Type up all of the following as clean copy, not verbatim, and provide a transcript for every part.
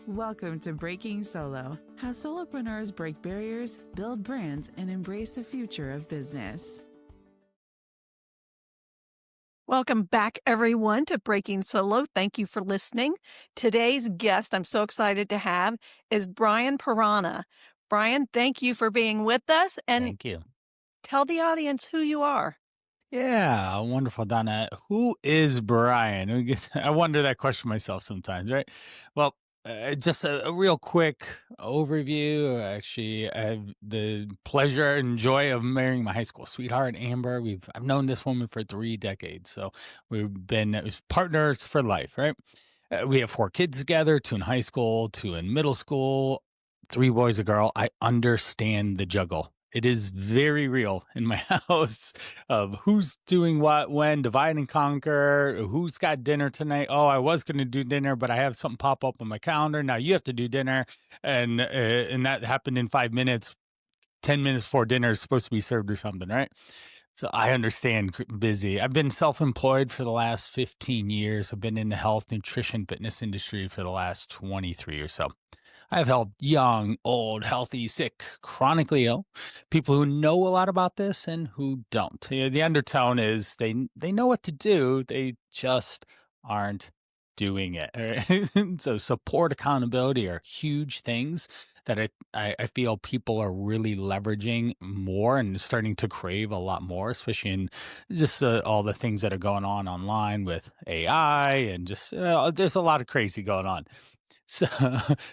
Welcome to Breaking Solo, how solopreneurs break barriers, build brands, and embrace the future of business. Welcome back, everyone, to Breaking Solo. Thank you for listening. Today's guest I'm so excited to have is Brian Parana. Brian, thank you for being with us, and Thank you. tell the audience who you are. Yeah, wonderful, Donna. Who is Brian? I wonder that question myself sometimes, right? Well, just a real quick overview. Actually, I have the pleasure and joy of marrying my high school sweetheart, Amber. I've known this woman for 3 decades, so we've been partners for life, right? We have 4 kids together, 2 in high school, 2 in middle school, 3 boys, a girl. I understand the juggle. It is very real in my house of who's doing what, when, divide and conquer, who's got dinner tonight. Oh, I was going to do dinner, but I have something pop up on my calendar. Now you have to do dinner. And that happened in 5 minutes, 10 minutes before dinner is supposed to be served or something, right? So I understand busy. I've been self-employed for the last 15 years. I've been in the health, nutrition, fitness industry for the last 23 or so. I've helped young, old, healthy, sick, chronically ill, people who know a lot about this and who don't. The undertone is they know what to do, they just aren't doing it. So support, accountability are huge things that I feel people are really leveraging more and starting to crave a lot more, especially in just all the things that are going on online with AI and just there's a lot of crazy going on. So,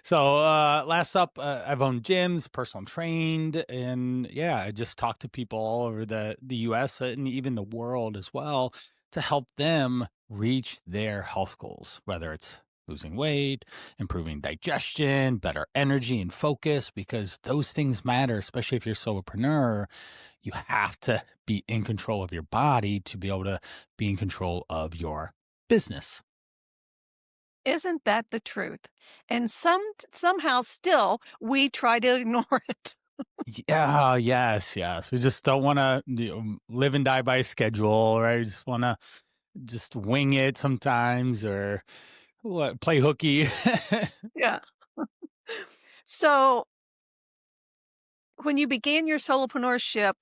last up, I've owned gyms, personal trained, and yeah, I just talk to people all over the U.S. and even the world as well to help them reach their health goals, whether it's losing weight, improving digestion, better energy and focus, because those things matter, especially if you're a solopreneur. You have to be in control of your body to be able to be in control of your business. Isn't that the truth? And somehow still we try to ignore it. Yeah, yes. We just don't want to live and die by a schedule, right? We just want to just wing it sometimes or play hooky. Yeah. So when you began your solopreneurship,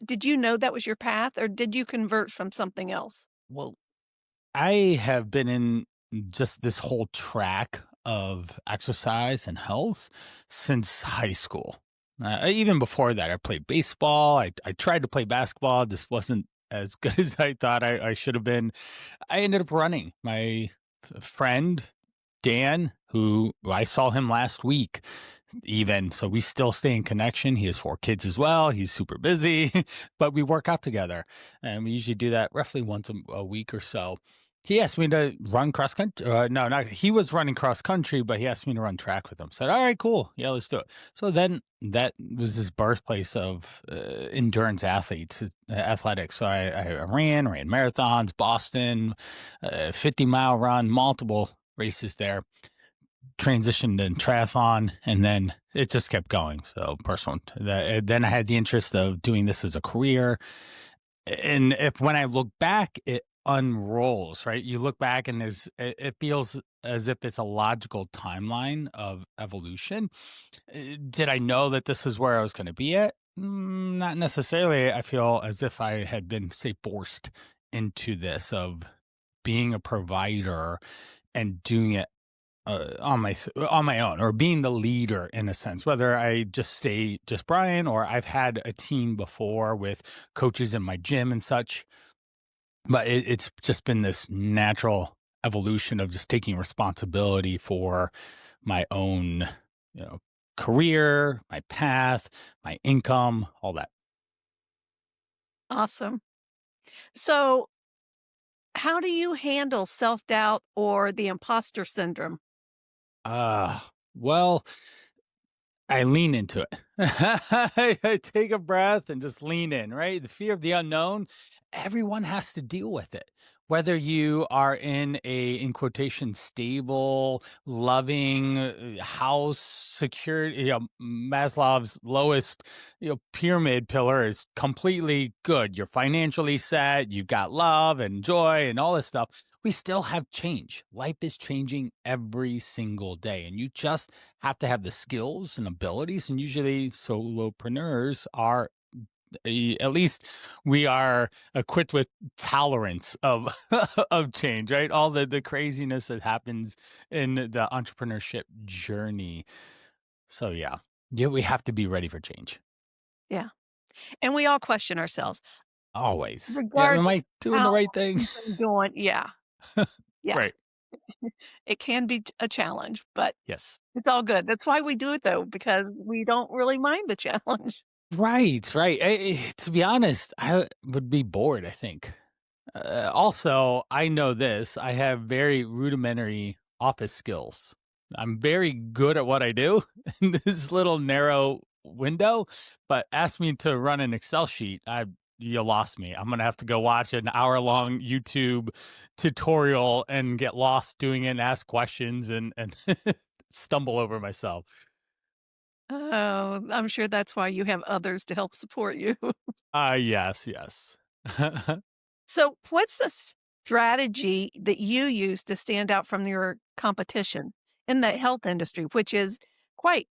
did you know that was your path, or did you convert from something else? Well, I have been in just this whole track of exercise and health since high school. Even before that, I played baseball. I tried to play basketball, just wasn't as good as I thought I should have been. I ended up running. My friend, Dan, who I saw him last week, even. So we still stay in connection. He has 4 kids as well. He's super busy, but we work out together. And we usually do that roughly once a week or so. He asked me to run cross country. He was running cross country, but he asked me to run track with him. Said, all right, cool. Yeah, let's do it. So then that was his birthplace of endurance athletics. So I ran marathons, Boston, 50-mile run, multiple races there, transitioned in triathlon, and then it just kept going. So personal. Then I had the interest of doing this as a career. And when I look back, it unrolls, right? You look back and it feels as if it's a logical timeline of evolution. Did I know that this is where I was going to be at? Not necessarily. I feel as if I had been, say, forced into this of being a provider and doing it on my own, or being the leader in a sense, whether I just stay just Brian or I've had a team before with coaches in my gym and such. But it's just been this natural evolution of just taking responsibility for my own, career, my path, my income, all that. Awesome. So how do you handle self-doubt or the imposter syndrome? Well, I lean into it. I take a breath and just lean in, right? The fear of the unknown, everyone has to deal with it. Whether you are in quotation, stable, loving house, secure, Maslow's lowest, pyramid pillar is completely good. You're financially set. You've got love and joy and all this stuff. we still have change. Life is changing every single day, and you just have to have the skills and abilities. And usually, solopreneurs are at least we are equipped with tolerance of of change, right? All the craziness that happens in the entrepreneurship journey. So yeah, we have to be ready for change. Yeah. And we all question ourselves, Always. Yeah, am regardless I of doing how the right long thing? you've been doing. Yeah. Yeah. Right. It can be a challenge, but Yes. it's all good. That's why we do it though, because we don't really mind the challenge. Right, right. To be honest, I would be bored, I think. Also, I know this. I have very rudimentary office skills. I'm very good at what I do in this little narrow window, but ask me to run an Excel sheet, you lost me. I'm gonna have to go watch an hour-long YouTube tutorial and get lost doing it and ask questions and stumble over myself. Oh, I'm sure that's why you have others to help support you. Yes, yes. So, what's the strategy that you use to stand out from your competition in the health industry, which is quite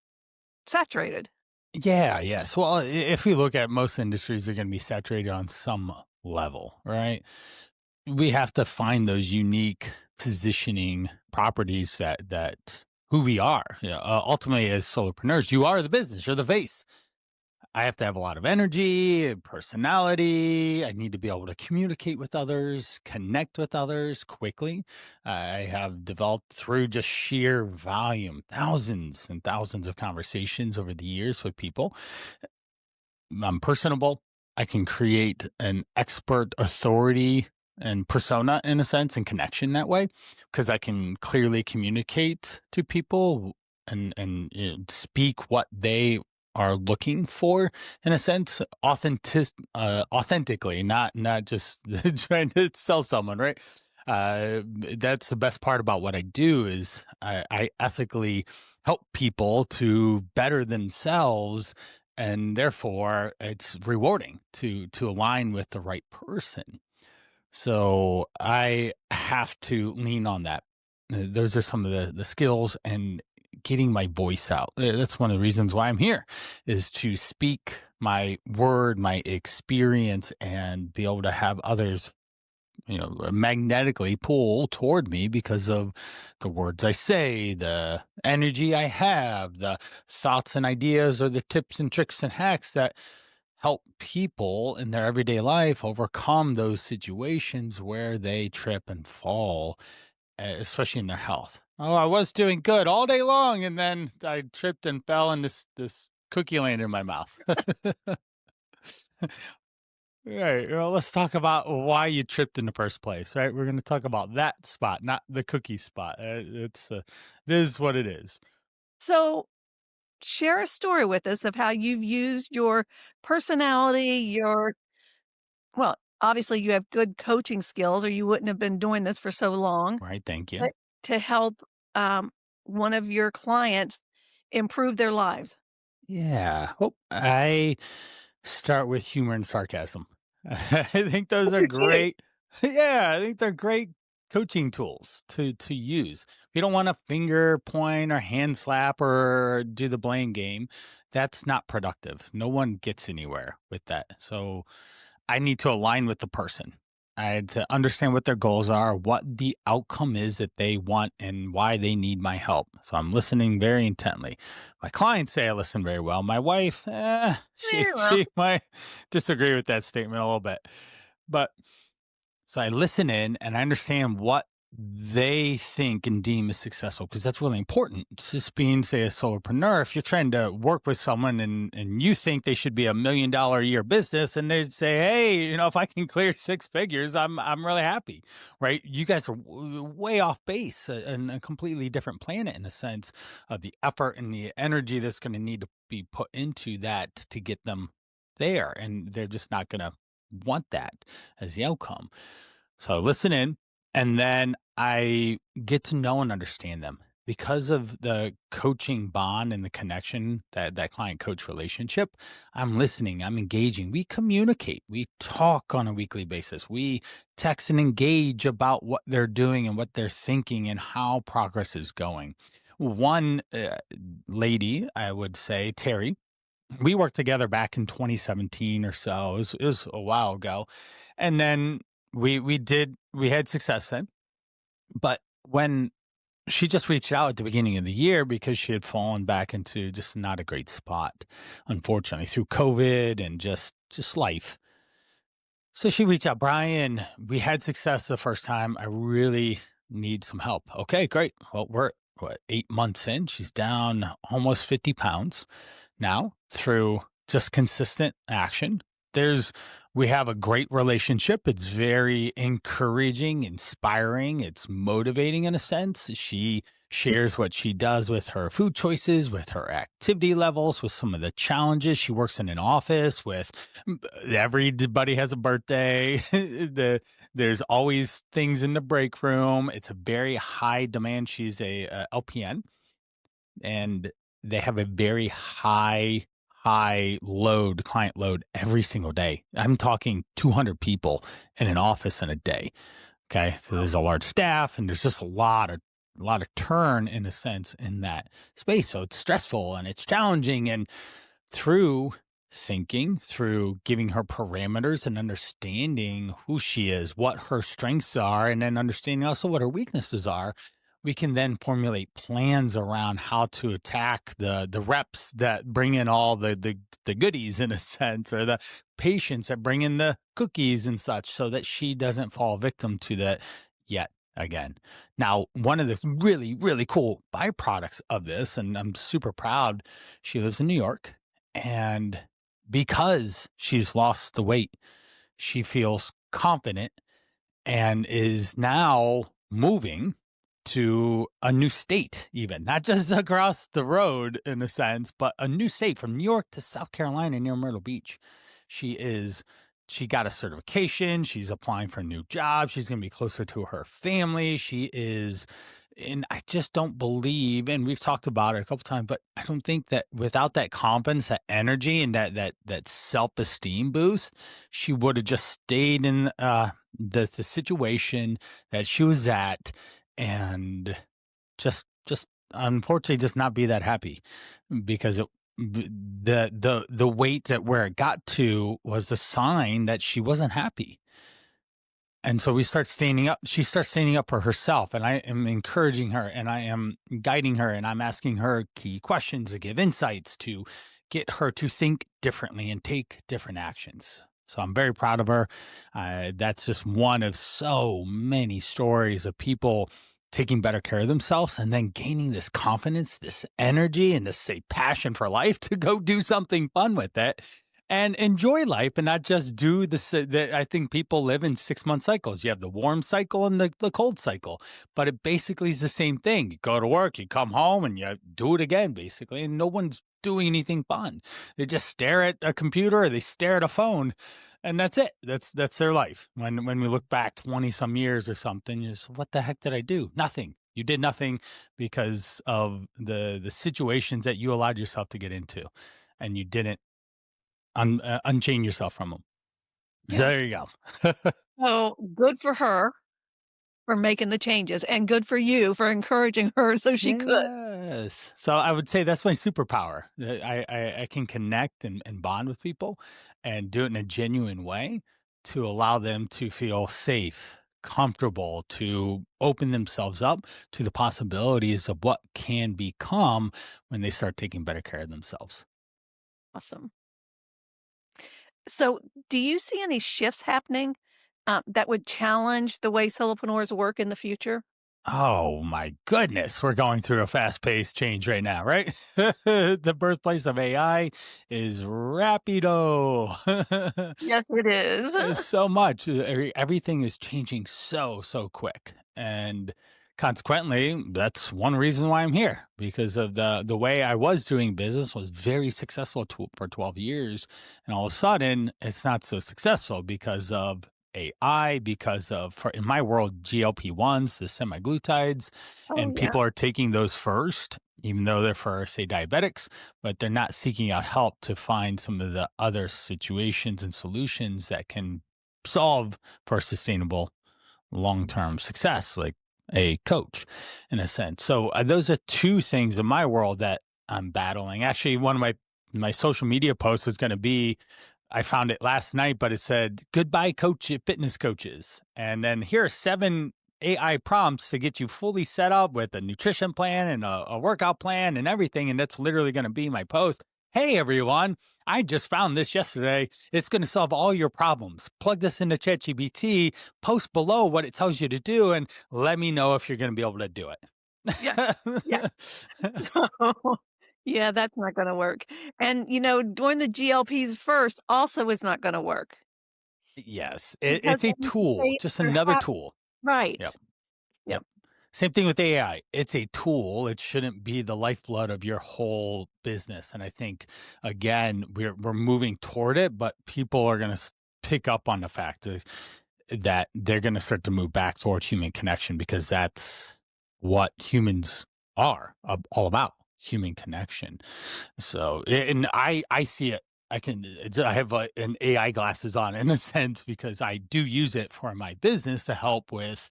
saturated? Yeah, yes. Well, if we look at most industries, they're going to be saturated on some level, right? We have to find those unique positioning properties that who we are. Yeah, ultimately, as solopreneurs, you are the business. You're the face. I have to have a lot of energy, personality. I need to be able to communicate with others, connect with others quickly. I have developed through just sheer volume, thousands and thousands of conversations over the years with people. I'm personable. I can create an expert authority and persona in a sense and connection that way because I can clearly communicate to people and speak what they are looking for in a sense authentically, not just trying to sell someone, right? That's the best part about what I do is I ethically help people to better themselves, and therefore it's rewarding to align with the right person. So I have to lean on that. Those are some of the skills and getting my voice out. That's one of the reasons why I'm here is to speak my word, my experience, and be able to have others magnetically pull toward me because of the words I say, the energy I have, the thoughts and ideas, or the tips and tricks and hacks that help people in their everyday life overcome those situations where they trip and fall, especially in their health. Oh, I was doing good all day long, and then I tripped and fell, and this cookie landed in my mouth. Right. Well, let's talk about why you tripped in the first place, right? We're going to talk about that spot, not the cookie spot. It is what it is. So, share a story with us of how you've used your personality, well, obviously you have good coaching skills or you wouldn't have been doing this for so long, Right. Thank you. but to help um, one of your clients improve their lives. Yeah. Well, I start with humor and sarcasm. I think those are You do. great. Yeah, I think they're great coaching tools to use. We don't want to finger point or hand slap or do the blame game. That's not productive. No one gets anywhere with that. So I need to align with the person. I had to understand what their goals are, what the outcome is that they want, and why they need my help. So I'm listening very intently. My clients say I listen very well. My wife, she Yeah, well, she might disagree with that statement a little bit, but so I listen in and I understand what they think and deem as successful because that's really important. Just being, say, a solopreneur, if you're trying to work with someone and you think they should be $1 million a year business and they'd say, hey, if I can clear 6 figures, I'm really happy, right? You guys are way off base and a completely different planet in the sense of the effort and the energy that's going to need to be put into that to get them there. And they're just not going to want that as the outcome. So I listen in and then I get to know and understand them. because of the coaching bond and the connection, that client coach relationship, I'm listening, I'm engaging. We communicate, we talk on a weekly basis. We text and engage about what they're doing and what they're thinking and how progress is going. One lady, I would say, Terry, we worked together back in 2017 or so. It was a while ago. And then we had success then. But when she just reached out at the beginning of the year because she had fallen back into just not a great spot, unfortunately, through COVID and just life. So she reached out, Brian, we had success the first time. I really need some help. Okay, great. Well, we're what, 8 months in. She's down almost 50 pounds now through just consistent action. We have a great relationship. It's very encouraging, inspiring. It's motivating in a sense. She shares what she does with her food choices, with her activity levels, with some of the challenges. She works in an office with everybody has a birthday. There's always things in the break room. It's a very high demand. She's a LPN, and they have a very high client load every single day. I'm talking 200 people in an office in a day. Okay. So there's a large staff and there's just a lot of turn in a sense in that space. So it's stressful and it's challenging. And through thinking, through giving her parameters and understanding who she is, what her strengths are, and then understanding also what her weaknesses are, we can then formulate plans around how to attack the reps that bring in all the goodies in a sense, or the patients that bring in the cookies and such, so that she doesn't fall victim to that yet again. Now, one of the really, really cool byproducts of this, and I'm super proud, she lives in New York, and because she's lost the weight, she feels confident and is now moving to a new state, even not just across the road in a sense, but a new state from New York to South Carolina near Myrtle Beach. She got a certification. She's applying for a new job. She's going to be closer to her family. And I just don't believe, and we've talked about it a couple times, but I don't think that without that confidence, that energy, and that self-esteem boost, she would have just stayed in the situation that she was at, and just unfortunately just not be that happy, because the weight at where it got to was a sign that she wasn't happy. And so she starts standing up for herself, and I am encouraging her, and I am guiding her, and I'm asking her key questions to give insights to get her to think differently and take different actions. So I'm very proud of her. That's just one of so many stories of people taking better care of themselves and then gaining this confidence, this energy, and this passion for life to go do something fun with it and enjoy life, and not just do I think people live in 6-month cycles. You have the warm cycle and the cold cycle, but it basically is the same thing. You go to work, you come home, and you do it again, basically, and no one's doing anything fun. They just stare at a computer or they stare at a phone, and that's it. That's their life. When we look back 20 some years or something, you just, what the heck did I do? Nothing. You did nothing because of the situations that you allowed yourself to get into, and you didn't unchain yourself from them. Yeah. So there you go. Oh, good for her for making the changes, and good for you for encouraging her so she could. Yes. So I would say that's my superpower. I can connect and bond with people and do it in a genuine way to allow them to feel safe, comfortable, to open themselves up to the possibilities of what can become when they start taking better care of themselves. Awesome. So do you see any shifts happening that would challenge the way solopreneurs work in the future? Oh my goodness, we're going through a fast-paced change right now, right? The birthplace of AI is Rapido. Yes, it is. There's so much. Everything is changing so quick. And consequently, that's one reason why I'm here, because of the way I was doing business was very successful for 12 years. And all of a sudden, it's not so successful because of AI because of, in my world, GLP-1s, the semaglutides, Oh, and yeah. people are taking those first, even though they're for, say, diabetics, but they're not seeking out help to find some of the other situations and solutions that can solve for sustainable long-term success, like a coach in a sense. So those are two things in my world that I'm battling. Actually, one of my social media posts is going to be, I found it last night, but it said, "Goodbye, fitness coaches." And then here are 7 AI prompts to get you fully set up with a nutrition plan and a workout plan and everything. And that's literally going to be my post. Hey, everyone, I just found this yesterday. It's going to solve all your problems. Plug this into ChatGPT, post below what it tells you to do, and let me know if you're going to be able to do Yeah. Yeah. it. Yeah, that's not gonna work. And, doing the GLPs first also is not gonna work Yes, because it's a then tool, just another tool. right. Yep. Yep. Yep. Same thing with AI. It's a tool. It shouldn't be the lifeblood of your whole business. And I think again, we're moving toward it, but people are going to pick up on the fact that they're going to start to move back toward human connection, because that's what humans are all about, human connection. So, and I see it. I have an AI glasses on in a sense, because I do use it for my business to help with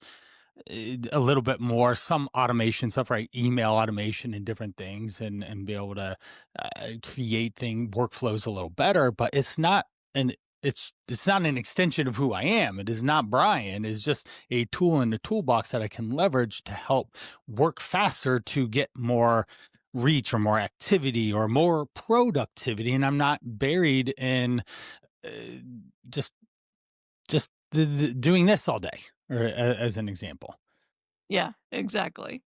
a little bit more, some automation stuff, right? Email automation and different things, and be able to create workflows a little better. But it's not an extension of who I am. It is not Brian. It's just a tool in the toolbox that I can leverage to help work faster, to get more reach or more activity or more productivity, and I'm not buried in uh, just doing this all day, or as an example. Yeah, exactly.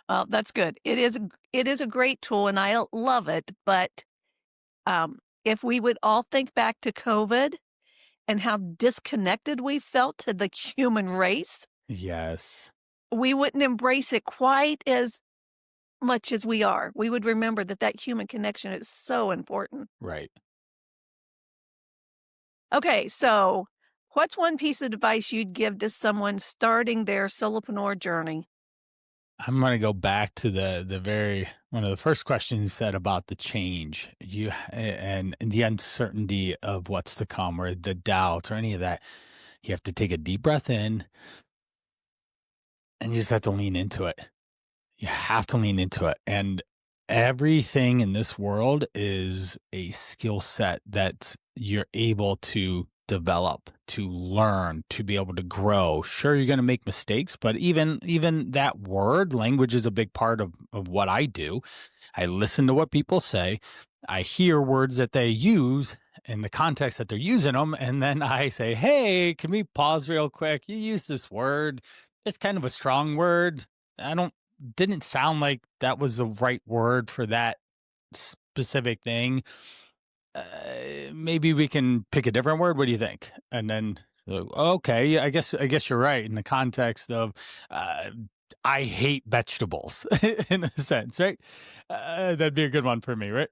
Well, that's good. It is a great tool, and I love it, but, if we would all think back to COVID and how disconnected we felt to the human race, Yes. we wouldn't embrace it quite as much as we are. We would remember that human connection is so important. Right. Okay, so what's one piece of advice you'd give to someone starting their solopreneur journey? I'm going to go back to the very one of the first questions you said about the change, and the uncertainty of what's to come, or the doubt, or any of that. You have to take a deep breath in, and you just have to lean into it. You have to lean into it. And everything in this world is a skill set that you're able to develop, to learn, to be able to grow. Sure, you're going to make mistakes, but even that word, language, is a big part of what I do. I listen to what people say. I hear words that they use in the context that they're using them, and then I say, "Hey, can we pause real quick? You use this word. It's kind of a strong word. I don't didn't sound like that was the right word for that specific thing. Maybe we can pick a different word. What do you think?" And then, okay, yeah, I guess you're right in the context of, uh, I hate vegetables in a sense, right? That'd be a good one for me, right?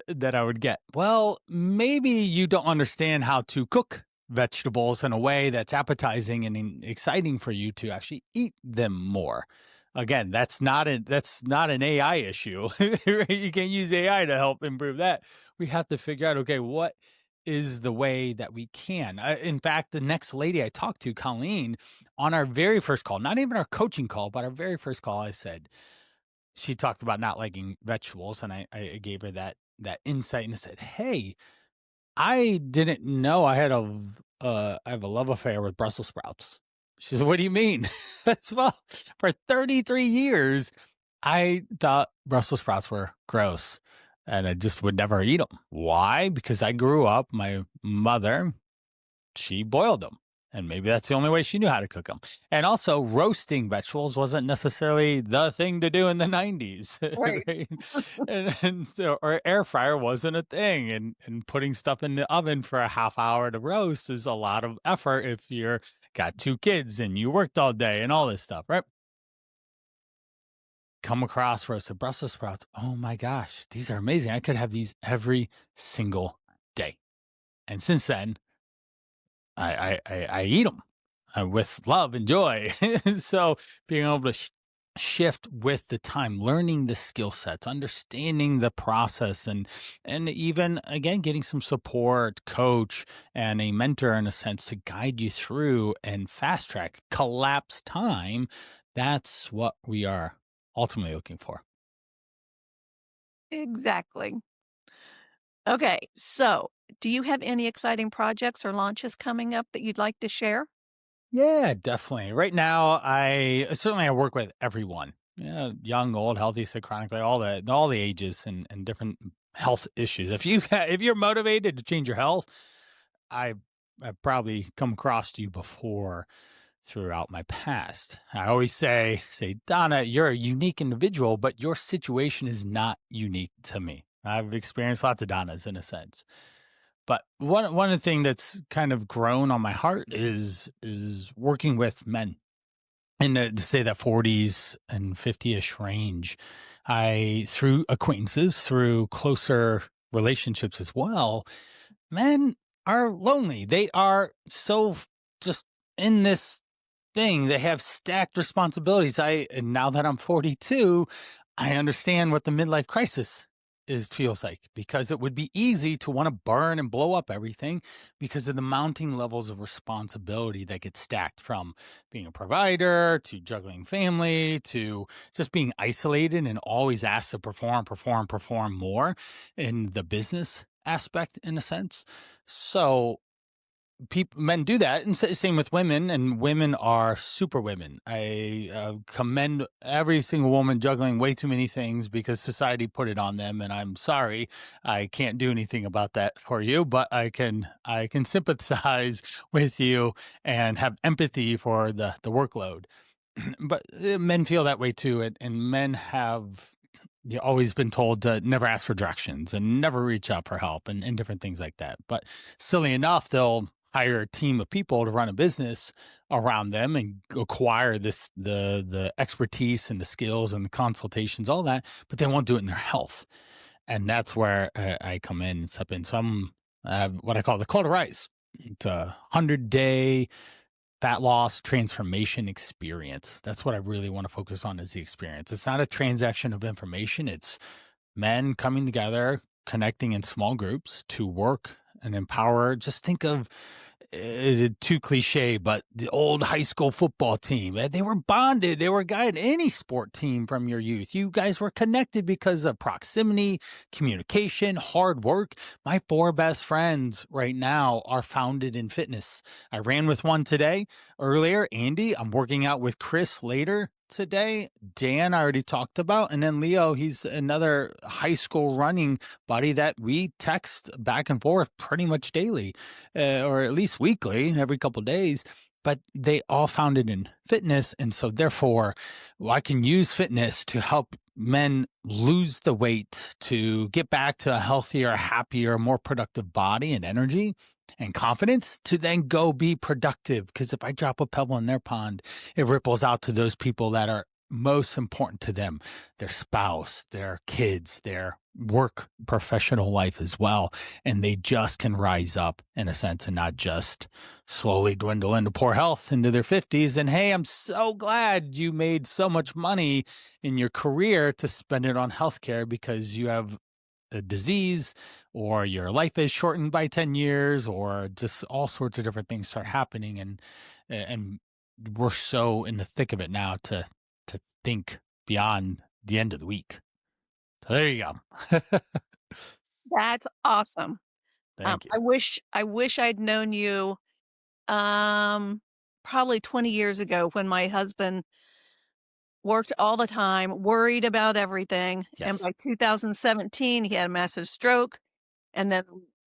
That I would get. Well, maybe you don't understand how to cook vegetables in a way that's appetizing and exciting for you to actually eat them more. Again, that's not an AI issue. Right? You can use AI to help improve that. We have to figure out, okay, what is the way that we can. In fact, the next lady I talked to, Colleen, on our very first call, not even our coaching call, but our very first call, I said, she talked about not liking vegetables, and I gave her that insight, and I said, "Hey, I didn't know I have a love affair with Brussels sprouts." She said, "What do you mean?" That's, well, for 33 years, I thought Brussels sprouts were gross, and I just would never eat them. Why? Because I grew up, my mother, she boiled them. And maybe that's the only way she knew how to cook them. And also, roasting vegetables wasn't necessarily the thing to do in the 90s. Right. Right? And so, or air fryer wasn't a thing. And putting stuff in the oven for a half hour to roast is a lot of effort if you're got 2 kids and you worked all day and all this stuff, right? Come across roasted Brussels sprouts. Oh my gosh, these are amazing. I could have these every single day. And since then, I eat them with love and joy. So being able to shift with the time, learning the skill sets, understanding the process, and even again getting some support, coach, and a mentor in a sense to guide you through and fast track, collapse time. That's what we are ultimately looking for. Exactly. Okay, so do you have any exciting projects or launches coming up that you'd like to share? Yeah, definitely. Right now, I work with everyone. Yeah, young, old, healthy, sick, chronically, all the ages and different health issues. If you're motivated to change your health, I I've probably come across you before throughout my past. I always say, Donna, you're a unique individual, but your situation is not unique to me. I've experienced lots of Donnas in a sense. But one of the thing that's kind of grown on my heart is working with men in to say that 40s and 50ish range. I through acquaintances, through closer relationships as well, men are lonely. They are just in this thing. They have stacked responsibilities. And now that I'm 42, I understand what the midlife crisis feels like, because it would be easy to want to burn and blow up everything because of the mounting levels of responsibility that get stacked, from being a provider to juggling family to just being isolated and always asked to perform more in the business aspect in a sense. So men do that, and same with women, and women are super women. I commend every single woman juggling way too many things because society put it on them, and I'm sorry, I can't do anything about that for you, but I can sympathize with you and have empathy for the workload. But men feel that way too, and men have always been told to never ask for directions and never reach out for help, and different things like that. But silly enough, they'll hire a team of people to run a business around them and acquire the expertise and the skills and the consultations, all that, but they won't do it in their health. And that's where I come in and step in. So I'm what I call the call to rise. It's a 100-day fat loss transformation experience. That's what I really want to focus on, is the experience. It's not a transaction of information. It's men coming together, connecting in small groups to work and empower. Just think of too cliche, but the old high school football team. They were bonded. They were guided. Any sport team from your youth. You guys were connected because of proximity, communication, hard work. My 4 best friends right now are founded in fitness. I ran with one today earlier, Andy. I'm working out with Chris later today. Dan, I already talked about. And then Leo, he's another high school running buddy that we text back and forth pretty much daily, or at least weekly, every couple of days. But they all found it in fitness. And so therefore, I can use fitness to help men lose the weight, to get back to a healthier, happier, more productive body and energy and confidence, to then go be productive. Because if I drop a pebble in their pond, it ripples out to those people that are most important to them, their spouse, their kids, their work professional life as well. And they just can rise up in a sense and not just slowly dwindle into poor health into their 50s. And hey, I'm so glad you made so much money in your career to spend it on healthcare because you have a disease, or your life is shortened by 10 years, or just all sorts of different things start happening. And we're so in the thick of it now to think beyond the end of the week. So there you go. That's awesome. Thank you. I wish I'd known you, um, probably 20 years ago when my husband worked all the time, worried about everything, and Yes. by 2017, he had a massive stroke, and then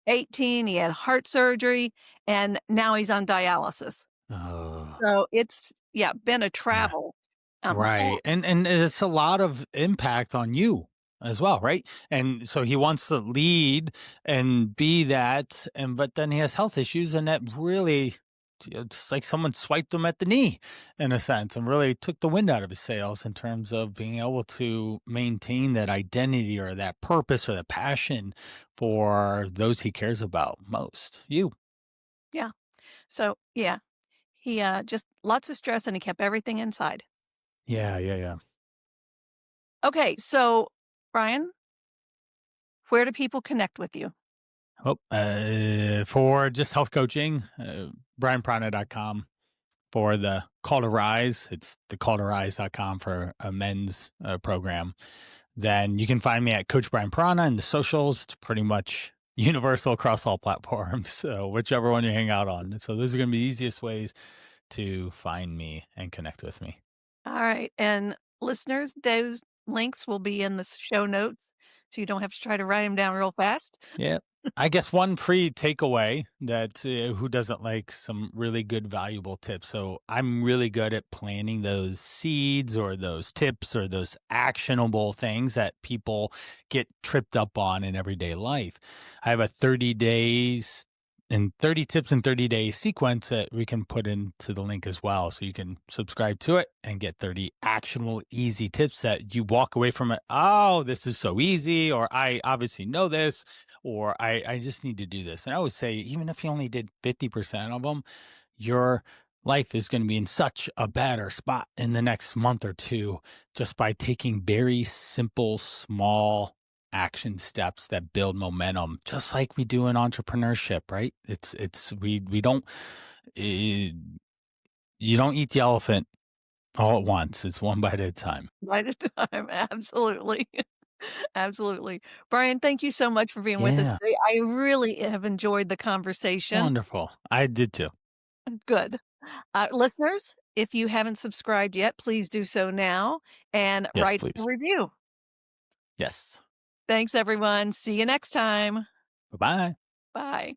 18, he had heart surgery, and now he's on dialysis. Oh, So it's, yeah, been a yeah. travel. Right. And it's a lot of impact on you as well, right? And so he wants to lead and be that, but then he has health issues, and that really, it's like someone swiped him at the knee in a sense, and really took the wind out of his sails in terms of being able to maintain that identity or that purpose or that passion for those he cares about most. You. Yeah. So, yeah, he just lots of stress and he kept everything inside. Yeah, yeah, yeah. Okay, so Brian, where do people connect with you? Oh, for just health coaching, brianparana.com. For the Call to Rise, it's the calltorise.com for a men's program. Then you can find me at Coach Brian Parana in the socials. It's pretty much universal across all platforms. So whichever one you hang out on. So those are going to be the easiest ways to find me and connect with me. All right, and listeners, those links will be in the show notes, so you don't have to try to write them down real fast. Yeah. I guess one free takeaway that who doesn't like some really good, valuable tips. So I'm really good at planting those seeds or those tips or those actionable things that people get tripped up on in everyday life. I have a 30 days and 30 tips in 30 days sequence that we can put into the link as well. So you can subscribe to it and get 30 actionable, easy tips that you walk away from it. Oh, this is so easy, or I obviously know this, or I just need to do this. And I always say, even if you only did 50% of them, your life is going to be in such a better spot in the next month or two just by taking very simple, small action steps that build momentum, just like we do in entrepreneurship, right? We don't, eh, you don't eat the elephant all at once. It's one bite at a time. Right at time, absolutely. Absolutely. Brian, thank you so much for being with us Yeah. today. I really have enjoyed the conversation. Wonderful. I did too. Good. Listeners, if you haven't subscribed yet, please do so now and Yes, write a please. review. Yes. Thanks, everyone. See you next time. Bye-bye. Bye.